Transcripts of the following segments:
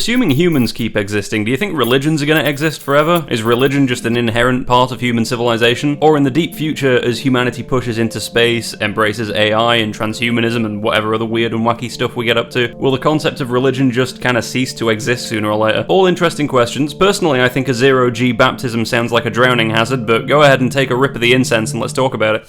Assuming humans keep existing, do you think religions are going to exist forever? Is religion just an inherent part of human civilization? Or in the deep future, as humanity pushes into space, embraces AI and transhumanism and whatever other weird and wacky stuff we get up to, will the concept of religion just kind of cease to exist sooner or later? All interesting questions. Personally, I think a zero-G baptism sounds like a drowning hazard, but go ahead and take a rip of the incense and let's talk about it.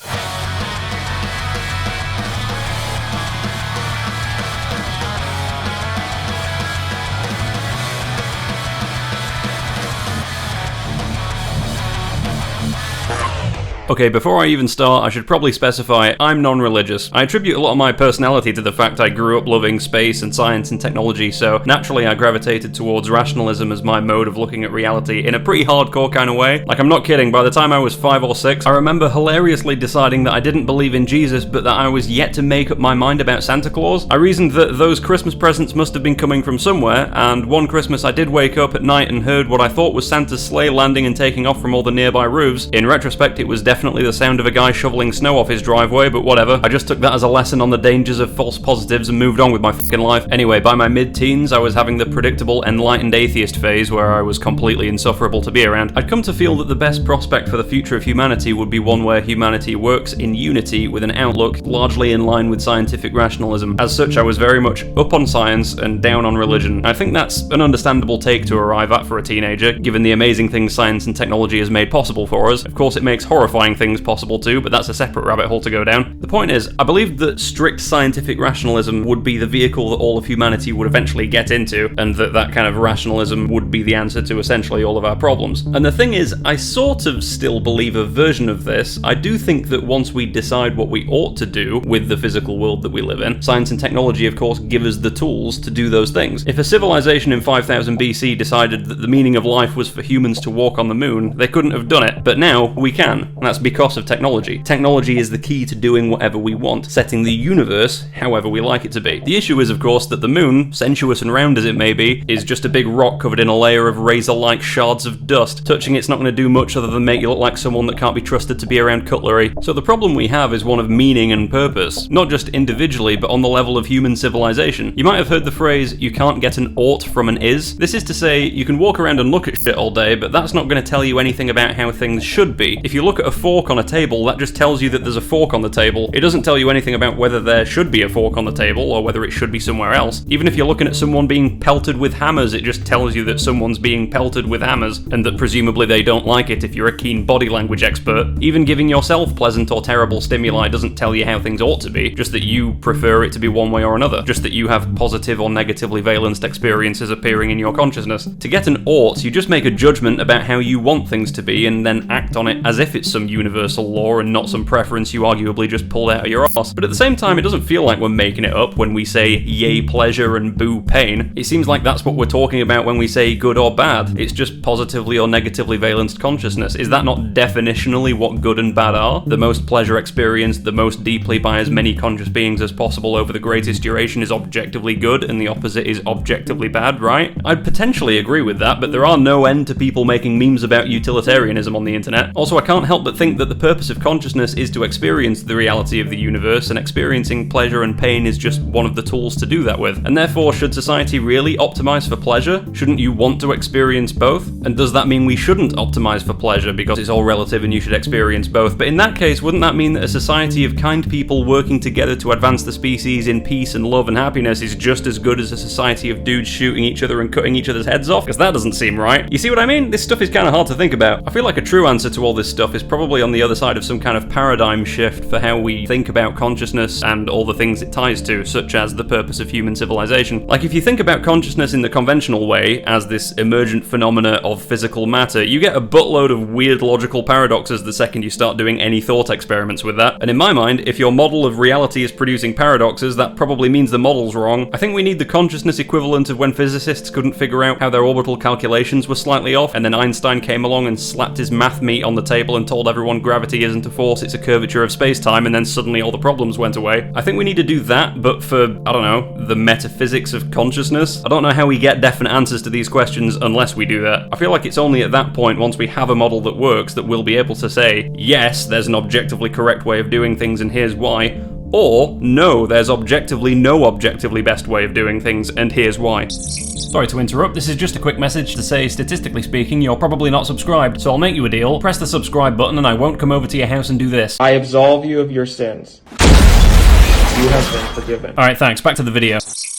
Okay, before I even start, I should probably specify I'm non-religious. I attribute a lot of my personality to the fact I grew up loving space and science and technology, so naturally I gravitated towards rationalism as my mode of looking at reality in a pretty hardcore kind of way. Like, I'm not kidding, by the time I was 5 or 6, I remember hilariously deciding that I didn't believe in Jesus, but that I was yet to make up my mind about Santa Claus. I reasoned that those Christmas presents must have been coming from somewhere, and one Christmas I did wake up at night and heard what I thought was Santa's sleigh landing and taking off from all the nearby roofs. In retrospect, it was definitely the sound of a guy shoveling snow off his driveway, but whatever. I just took that as a lesson on the dangers of false positives and moved on with my fucking life. Anyway, by my mid-teens, I was having the predictable enlightened atheist phase where I was completely insufferable to be around. I'd come to feel that the best prospect for the future of humanity would be one where humanity works in unity with an outlook largely in line with scientific rationalism. As such, I was very much up on science and down on religion. I think that's an understandable take to arrive at for a teenager, given the amazing things science and technology has made possible for us. Of course, it makes horrifying things possible too, but that's a separate rabbit hole to go down. The point is, I believed that strict scientific rationalism would be the vehicle that all of humanity would eventually get into, and that kind of rationalism would be the answer to essentially all of our problems. And the thing is, I sort of still believe a version of this. I do think that once we decide what we ought to do with the physical world that we live in, science and technology of course give us the tools to do those things. If a civilization in 5000 BC decided that the meaning of life was for humans to walk on the moon, they couldn't have done it, but now we can, and that's because of technology. Technology is the key to doing whatever we want, setting the universe however we like it to be. The issue is, of course, that the moon, sensuous and round as it may be, is just a big rock covered in a layer of razor-like shards of dust. Touching it's not going to do much other than make you look like someone that can't be trusted to be around cutlery. So the problem we have is one of meaning and purpose, not just individually, but on the level of human civilization. You might have heard the phrase, you can't get an ought from an is. This is to say, you can walk around and look at shit all day, but that's not going to tell you anything about how things should be. If you look at a fork on a table, that just tells you that there's a fork on the table. It doesn't tell you anything about whether there should be a fork on the table or whether it should be somewhere else. Even if you're looking at someone being pelted with hammers, it just tells you that someone's being pelted with hammers, and that presumably they don't like it if you're a keen body language expert. Even giving yourself pleasant or terrible stimuli doesn't tell you how things ought to be, just that you prefer it to be one way or another, just that you have positive or negatively valenced experiences appearing in your consciousness. To get an ought, you just make a judgment about how you want things to be and then act on it as if it's some universal law and not some preference you arguably just pulled out of your ass. But at the same time, it doesn't feel like we're making it up when we say yay pleasure and boo pain. It seems like that's what we're talking about when we say good or bad. It's just positively or negatively valenced consciousness. Is that not definitionally what good and bad are? The most pleasure experienced the most deeply by as many conscious beings as possible over the greatest duration is objectively good, and the opposite is objectively bad, right? I'd potentially agree with that, but there are no end to people making memes about utilitarianism on the internet. Also, I can't help but think that the purpose of consciousness is to experience the reality of the universe, and experiencing pleasure and pain is just one of the tools to do that with. And therefore, should society really optimize for pleasure? Shouldn't you want to experience both? And does that mean we shouldn't optimize for pleasure because it's all relative and you should experience both? But in that case, wouldn't that mean that a society of kind people working together to advance the species in peace and love and happiness is just as good as a society of dudes shooting each other and cutting each other's heads off? Because that doesn't seem right. You see what I mean? This stuff is kind of hard to think about. I feel like a true answer to all this stuff is probably on the other side of some kind of paradigm shift for how we think about consciousness and all the things it ties to, such as the purpose of human civilization. Like, if you think about consciousness in the conventional way, as this emergent phenomena of physical matter, you get a buttload of weird logical paradoxes the second you start doing any thought experiments with that. And in my mind, if your model of reality is producing paradoxes, that probably means the model's wrong. I think we need the consciousness equivalent of when physicists couldn't figure out how their orbital calculations were slightly off, and then Einstein came along and slapped his math meat on the table and told everyone gravity isn't a force, it's a curvature of space-time, and then suddenly all the problems went away. I think we need to do that, but for, I don't know, the metaphysics of consciousness. I don't know how we get definite answers to these questions unless we do that. I feel like it's only at that point, once we have a model that works, that we'll be able to say, yes, there's an objectively correct way of doing things and here's why, Or, no, there's objectively no objectively best way of doing things, and here's why. Sorry to interrupt, this is just a quick message to say, statistically speaking, you're probably not subscribed, so I'll make you a deal. Press the subscribe button and I won't come over to your house and do this. I absolve you of your sins. You have been forgiven. Alright, thanks. Back to the video.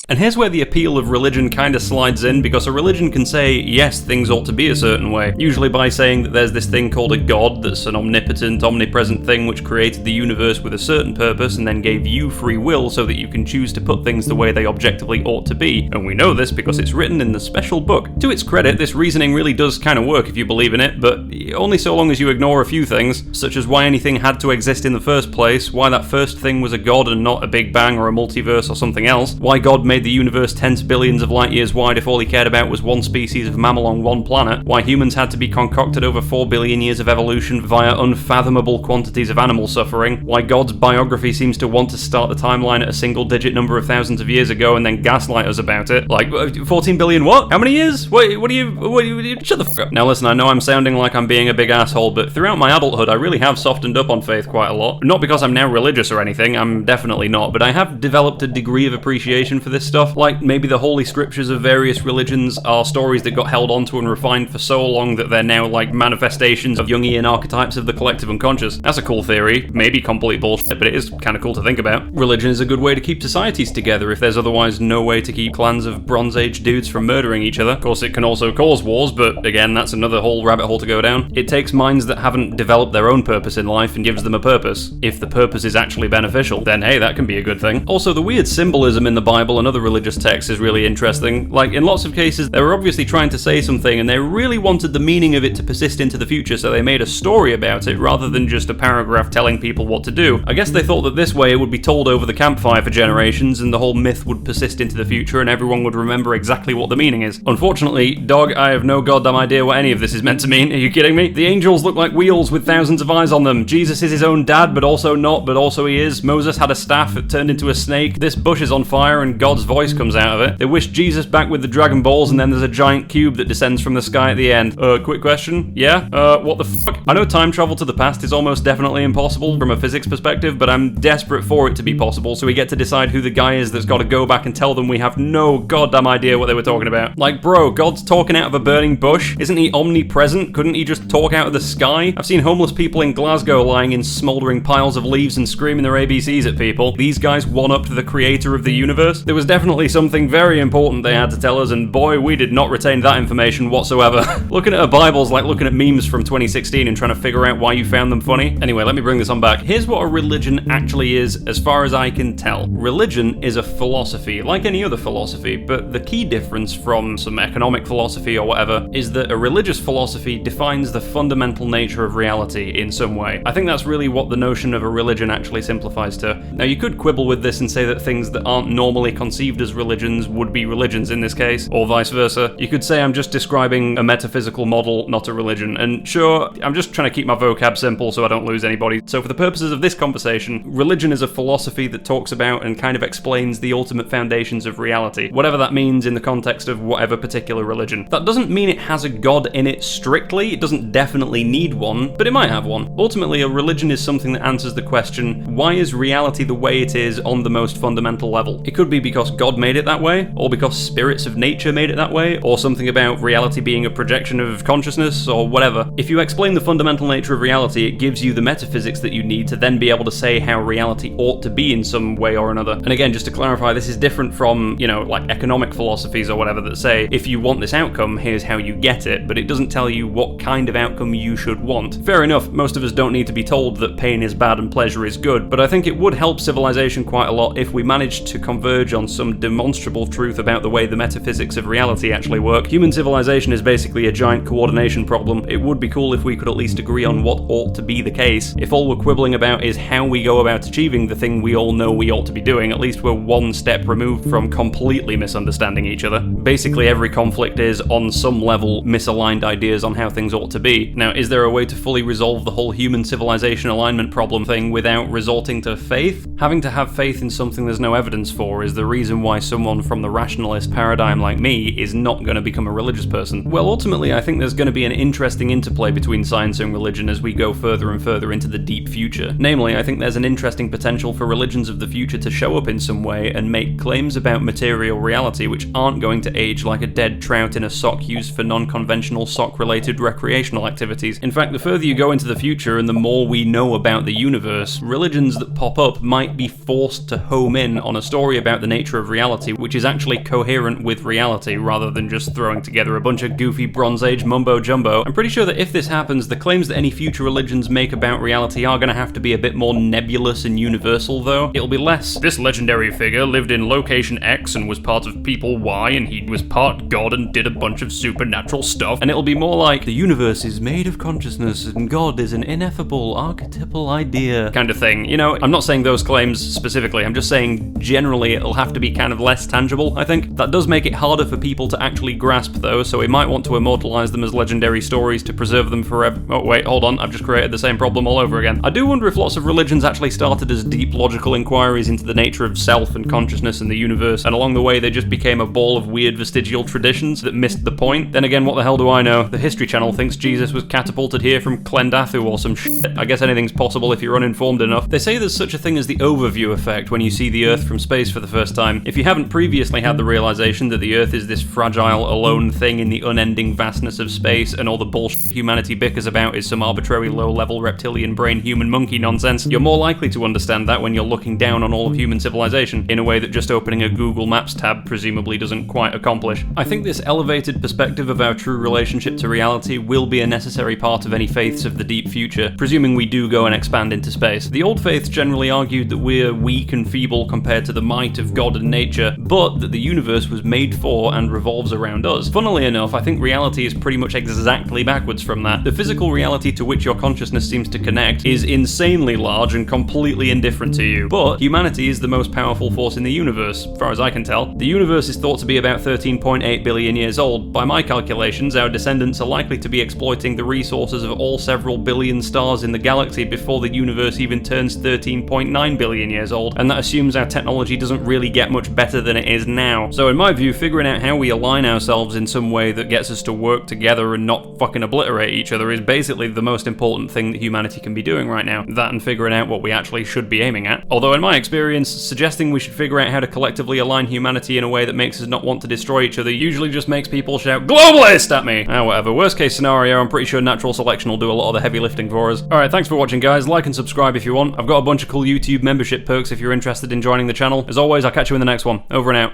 And here's where the appeal of religion kind of slides in, because a religion can say, yes, things ought to be a certain way, usually by saying that there's this thing called a god that's an omnipotent, omnipresent thing which created the universe with a certain purpose and then gave you free will so that you can choose to put things the way they objectively ought to be. And we know this because it's written in the special book. To its credit, this reasoning really does kind of work if you believe in it, but only so long as you ignore a few things, such as why anything had to exist in the first place, why that first thing was a god and not a Big Bang or a multiverse or something else, why God made the universe tens of billions of light years wide if all he cared about was one species of mammal on one planet, why humans had to be concocted over 4 billion years of evolution via unfathomable quantities of animal suffering, why God's biography seems to want to start the timeline at a single-digit number of thousands of years ago and then gaslight us about it. Like, 14 billion what? How many years? What do you... Shut the fuck up. Now listen, I know I'm sounding like I'm being a big asshole, but throughout my adulthood I really have softened up on faith quite a lot. Not because I'm now religious or anything, I'm definitely not, but I have developed a degree of appreciation for this stuff. Like, maybe the holy scriptures of various religions are stories that got held onto and refined for so long that they're now like manifestations of Jungian archetypes of the collective unconscious. That's a cool theory, maybe complete bullshit, but it is kind of cool to think about. Religion is a good way to keep societies together if there's otherwise no way to keep clans of Bronze Age dudes from murdering each other. Of course, it can also cause wars, but again, that's another whole rabbit hole to go down. It takes minds that haven't developed their own purpose in life and gives them a purpose. If the purpose is actually beneficial, then hey, that can be a good thing. Also, the weird symbolism in the Bible and other religious texts is really interesting. Like, in lots of cases, they were obviously trying to say something and they really wanted the meaning of it to persist into the future, so they made a story about it rather than just a paragraph telling people what to do. I guess they thought that this way it would be told over the campfire for generations and the whole myth would persist into the future and everyone would remember exactly what the meaning is. Unfortunately, dog, I have no goddamn idea what any of this is meant to mean. Are you kidding me? The angels look like wheels with thousands of eyes on them. Jesus is his own dad, but also not, but also he is. Moses had a staff that turned into a snake. This bush is on fire and God's voice comes out of it. They wish Jesus back with the Dragon Balls and then there's a giant cube that descends from the sky at the end. Quick question? Yeah? What the fuck? I know time travel to the past is almost definitely impossible from a physics perspective, but I'm desperate for it to be possible so we get to decide who the guy is that's got to go back and tell them we have no goddamn idea what they were talking about. Like, bro, God's talking out of a burning bush? Isn't he omnipresent? Couldn't he just talk out of the sky? I've seen homeless people in Glasgow lying in smouldering piles of leaves and screaming their ABCs at people. These guys one-upped the creator of the universe? There was definitely something very important they had to tell us, and boy, we did not retain that information whatsoever. Looking at a Bible's like looking at memes from 2016 and trying to figure out why you found them funny. Anyway, let me bring this on back. Here's what a religion actually is, as far as I can tell. Religion is a philosophy, like any other philosophy, but the key difference from some economic philosophy or whatever is that a religious philosophy defines the fundamental nature of reality in some way. I think that's really what the notion of a religion actually simplifies to. Now, you could quibble with this and say that things that aren't normally conceived as religions would be religions in this case, or vice versa. You could say I'm just describing a metaphysical model, not a religion, and sure, I'm just trying to keep my vocab simple so I don't lose anybody. So for the purposes of this conversation, religion is a philosophy that talks about and kind of explains the ultimate foundations of reality, whatever that means in the context of whatever particular religion. That doesn't mean it has a god in it strictly, it doesn't definitely need one, but it might have one. Ultimately, a religion is something that answers the question, why is reality the way it is on the most fundamental level? It could be because God made it that way, or because spirits of nature made it that way, or something about reality being a projection of consciousness, or whatever. If you explain the fundamental nature of reality, it gives you the metaphysics that you need to then be able to say how reality ought to be in some way or another. And again, just to clarify, this is different from, like economic philosophies or whatever that say, if you want this outcome, here's how you get it, but it doesn't tell you what kind of outcome you should want. Fair enough, most of us don't need to be told that pain is bad and pleasure is good, but I think it would help civilization quite a lot if we managed to converge on some demonstrable truth about the way the metaphysics of reality actually work. Human civilization is basically a giant coordination problem. It would be cool if we could at least agree on what ought to be the case. If all we're quibbling about is how we go about achieving the thing we all know we ought to be doing, at least we're one step removed from completely misunderstanding each other. Basically, every conflict is, on some level, misaligned ideas on how things ought to be. Now, is there a way to fully resolve the whole human civilization alignment problem thing without resorting to faith? Having to have faith in something there's no evidence for is the reason reason why someone from the rationalist paradigm like me is not going to become a religious person? Well, ultimately, I think there's going to be an interesting interplay between science and religion as we go further and further into the deep future. Namely, I think there's an interesting potential for religions of the future to show up in some way and make claims about material reality which aren't going to age like a dead trout in a sock used for non-conventional sock-related recreational activities. In fact, the further you go into the future and the more we know about the universe, religions that pop up might be forced to home in on a story about the nature of reality which is actually coherent with reality rather than just throwing together a bunch of goofy Bronze Age mumbo-jumbo. I'm pretty sure that if this happens, the claims that any future religions make about reality are going to have to be a bit more nebulous and universal though. It'll be less, this legendary figure lived in location X and was part of people Y and he was part God and did a bunch of supernatural stuff, and it'll be more like, the universe is made of consciousness and God is an ineffable archetypal idea kind of thing. You know, I'm not saying those claims specifically, I'm just saying generally it'll have to be kind of less tangible, I think. That does make it harder for people to actually grasp though, so we might want to immortalize them as legendary stories to preserve them forever. Oh wait, hold on, I've just created the same problem all over again. I do wonder if lots of religions actually started as deep logical inquiries into the nature of self and consciousness and the universe, and along the way they just became a ball of weird vestigial traditions that missed the point. Then again, what the hell do I know? The History Channel thinks Jesus was catapulted here from Clendathu or some shit. I guess anything's possible if you're uninformed enough. They say there's such a thing as the overview effect when you see the Earth from space for the first time. If you haven't previously had the realization that the Earth is this fragile, alone thing in the unending vastness of space and all the bullshit humanity bickers about is some arbitrary low-level reptilian brain human monkey nonsense, you're more likely to understand that when you're looking down on all of human civilization in a way that just opening a Google Maps tab presumably doesn't quite accomplish. I think this elevated perspective of our true relationship to reality will be a necessary part of any faiths of the deep future, presuming we do go and expand into space. The old faiths generally argued that we're weak and feeble compared to the might of God and nature, but that the universe was made for and revolves around us. Funnily enough, I think reality is pretty much exactly backwards from that. The physical reality to which your consciousness seems to connect is insanely large and completely indifferent to you, but humanity is the most powerful force in the universe, as far as I can tell. The universe is thought to be about 13.8 billion years old. By my calculations, our descendants are likely to be exploiting the resources of all several billion stars in the galaxy before the universe even turns 13.9 billion years old, and that assumes our technology doesn't really get much better than it is now. So in my view, figuring out how we align ourselves in some way that gets us to work together and not fucking obliterate each other is basically the most important thing that humanity can be doing right now. That and figuring out what we actually should be aiming at. Although in my experience, suggesting we should figure out how to collectively align humanity in a way that makes us not want to destroy each other usually just makes people shout globalist at me. Whatever. Worst case scenario, I'm pretty sure natural selection will do a lot of the heavy lifting for us. Alright, thanks for watching guys. Like and subscribe if you want. I've got a bunch of cool YouTube membership perks if you're interested in joining the channel. As always, I'll catch you in the next one. Over and out.